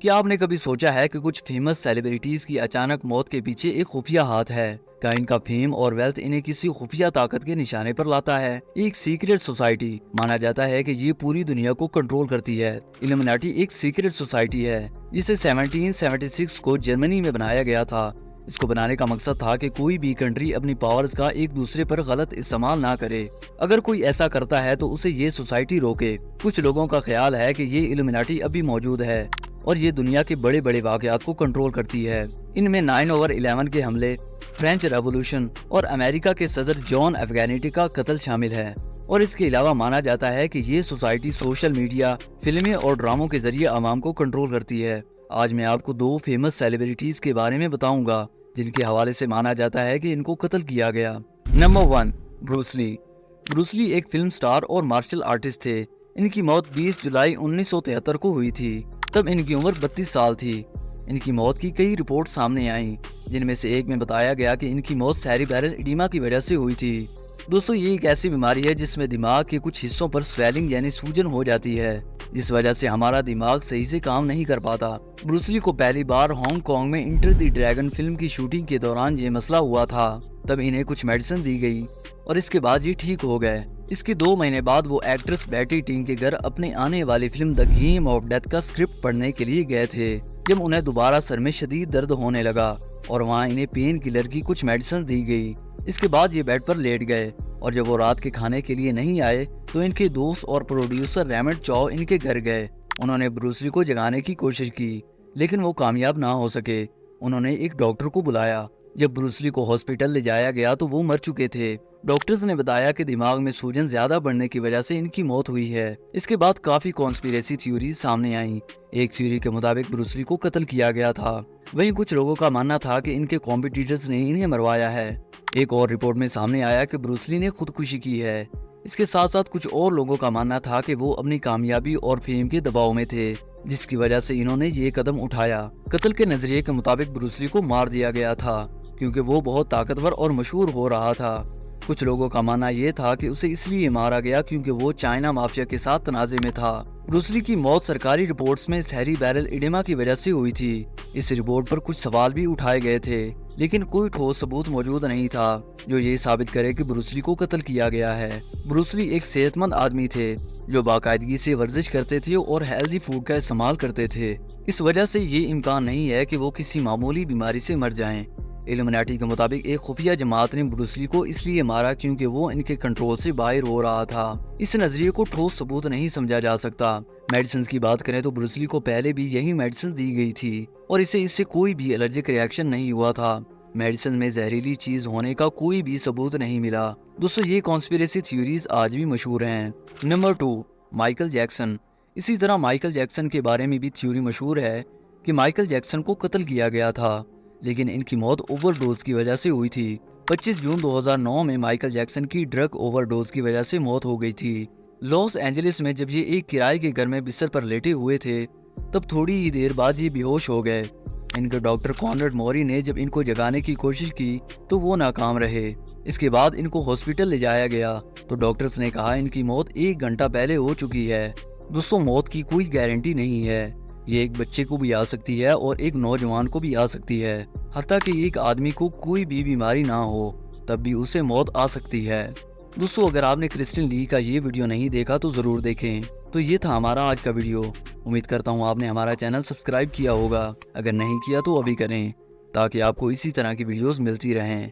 क्या आपने कभी सोचा है कि कुछ फेमस सेलिब्रिटीज की अचानक मौत के पीछे एक खुफिया हाथ है? क्या इनका फेम और वेल्थ इन्हें किसी खुफिया ताकत के निशाने पर लाता है? एक सीक्रेट सोसाइटी माना जाता है कि ये पूरी दुनिया को कंट्रोल करती है। इल्यूमिनाटी एक सीक्रेट सोसाइटी है जिसे 1776 को जर्मनी में बनाया गया था। इसको बनाने का मकसद था कि कोई भी कंट्री अपनी पावर्स का एक दूसरे पर गलत इस्तेमाल ना करे। अगर कोई ऐसा करता है तो उसे ये सोसाइटी रोके। कुछ लोगों का ख्याल है कि ये इल्यूमिनाटी अभी मौजूद है और ये दुनिया के बड़े बड़े वाकयात को कंट्रोल करती है। इनमें 9/11 के हमले, फ्रेंच रेवोल्यूशन और अमेरिका के सदर जॉन एफ कैनेडी का कत्ल शामिल है। और इसके अलावा माना जाता है कि ये सोसाइटी सोशल मीडिया, फिल्में और ड्रामों के जरिए आवाम को कंट्रोल करती है। आज मैं आपको 2 फेमस सेलिब्रिटीज के बारे में बताऊंगा जिनके हवाले से माना जाता है कि इनको कत्ल किया गया। Number 1, Bruce Lee. Bruce Lee एक फिल्म स्टार और मार्शल आर्टिस्ट थे। इनकी मौत 20 जुलाई 1973 को हुई थी। तब इनकी उम्र 32 साल थी। इनकी मौत की कई रिपोर्ट सामने आईं, जिनमें से एक में बताया गया कि इनकी मौत सेरिब्रल एडिमा की वजह से हुई थी। दोस्तों, ये एक ऐसी बीमारी है जिसमें दिमाग के कुछ हिस्सों पर स्वेलिंग यानी सूजन हो जाती है, जिस वजह से हमारा दिमाग सही से काम नहीं कर पाता। ब्रूस ली को पहली बार हांगकांग में इंटर द ड्रैगन फिल्म की शूटिंग के दौरान ये मसला हुआ था। तब इन्हें कुछ मेडिसिन दी गई और इसके बाद ये ठीक हो गए। इसके 2 महीने बाद वो एक्ट्रेस बेटी टिंग के घर अपने आने वाली film the game of death का स्क्रिप्ट पढ़ने के लिए गए थे, जब उन्हें दोबारा सर में शदीद दर्द होने लगा और वहाँ इन्हें पेन किलर की कुछ मेडिसिन दी गई। इसके बाद ये बेड पर लेट गए और जब वो रात के खाने के लिए नहीं आए तो इनके दोस्त और प्रोड्यूसर रेमंड चौ इनके घर गए। उन्होंने ब्रूस ली को जगाने की कोशिश की, लेकिन वो कामयाब ना हो सके। उन्होंने एक डॉक्टर को बुलाया। जब ब्रूस ली को हॉस्पिटल ले जाया गया तो वो मर चुके थे। डॉक्टर्स ने बताया कि दिमाग में सूजन ज्यादा बढ़ने की वजह से इनकी मौत हुई है। इसके बाद काफी कॉन्स्पिरेसी थ्योरीज सामने आईं। एक थ्योरी के मुताबिक ब्रूस ली को कत्ल किया गया था। वहीं कुछ लोगों का मानना था कि इनके कॉम्पिटिटर्स ने इन्हें मरवाया है। एक और रिपोर्ट में सामने आया कि ब्रूस ली ने खुदकुशी की है। इसके साथ साथ कुछ और लोगों का मानना था कि वो अपनी कामयाबी और फेम के दबाव में थे, जिसकी वजह से इन्होंने ये कदम उठाया। कत्ल के नजरिए के मुताबिक ब्रूस ली को मार दिया गया था क्योंकि वो बहुत ताकतवर और मशहूर हो रहा था। कुछ लोगों का मानना यह था कि उसे इसलिए मारा गया क्योंकि वो चाइना माफिया के साथ तनाजे में था। ब्रूस ली की मौत सरकारी रिपोर्ट्स में सेरिब्रल एडिमा की वजह से हुई थी। इस रिपोर्ट पर कुछ सवाल भी उठाए गए थे, लेकिन कोई ठोस सबूत मौजूद नहीं था जो ये साबित करे कि ब्रूस ली को कत्ल किया गया है। ब्रूस ली एक सेहतमंद आदमी थे जो बाकायदगी से वर्जिश करते थे और हेल्दी फूड का इस्तेमाल करते थे। इस वजह से ये इम्कान नहीं है कि वो किसी मामूली बीमारी से मर जाएं। इल्यूमिनाटी के मुताबिक एक खुफिया जमात ने ब्रूस ली को इसलिए मारा क्योंकि वो इनके कंट्रोल से बाहर हो रहा था। इस नजरिए को ठोस सबूत नहीं समझा जा सकता। मेडिसिन की बात करें तो ब्रूस ली को पहले भी यही मेडिसिन दी गई थी और इससे कोई भी एलर्जिक रिएक्शन नहीं हुआ था। मेडिसिन में जहरीली चीज होने का कोई भी सबूत नहीं मिला। दोस्तों, ये कॉन्स्पिरेसी थ्योरीज आज भी मशहूर हैं। Number 2, Michael Jackson. इसी तरह माइकल जैक्सन के बारे में भी थ्योरी मशहूर है कि माइकल जैक्सन को कत्ल किया गया था, लेकिन इनकी मौत ओवरडोज की वजह से हुई थी। 25 जून 2009 में माइकल जैक्सन की ड्रग ओवरडोज की वजह से मौत हो गई थी। लॉस एंजलिस में जब ये एक किराए के घर में बिस्तर पर लेटे हुए थे, तब थोड़ी ही देर बाद ये बेहोश हो गए। इनके डॉक्टर कॉनराड मोरी ने जब इनको जगाने की कोशिश की तो वो नाकाम रहे। इसके बाद इनको हॉस्पिटल ले जाया गया तो डॉक्टर्स ने कहा इनकी मौत 1 घंटा पहले हो चुकी है। दोस्तों, मौत की कोई गारंटी नहीं है। ये एक बच्चे को भी आ सकती है और एक नौजवान को भी आ सकती है। हत्ता कि एक आदमी को कोई भी बीमारी ना हो तब भी उसे मौत आ सकती है। दोस्तों, अगर आपने क्रिस्टिन ली का ये वीडियो नहीं देखा तो जरूर देखें। तो ये था हमारा आज का वीडियो। उम्मीद करता हूँ आपने हमारा चैनल सब्सक्राइब किया होगा। अगर नहीं किया तो अभी करें ताकि आपको इसी तरह की वीडियोस मिलती रहें।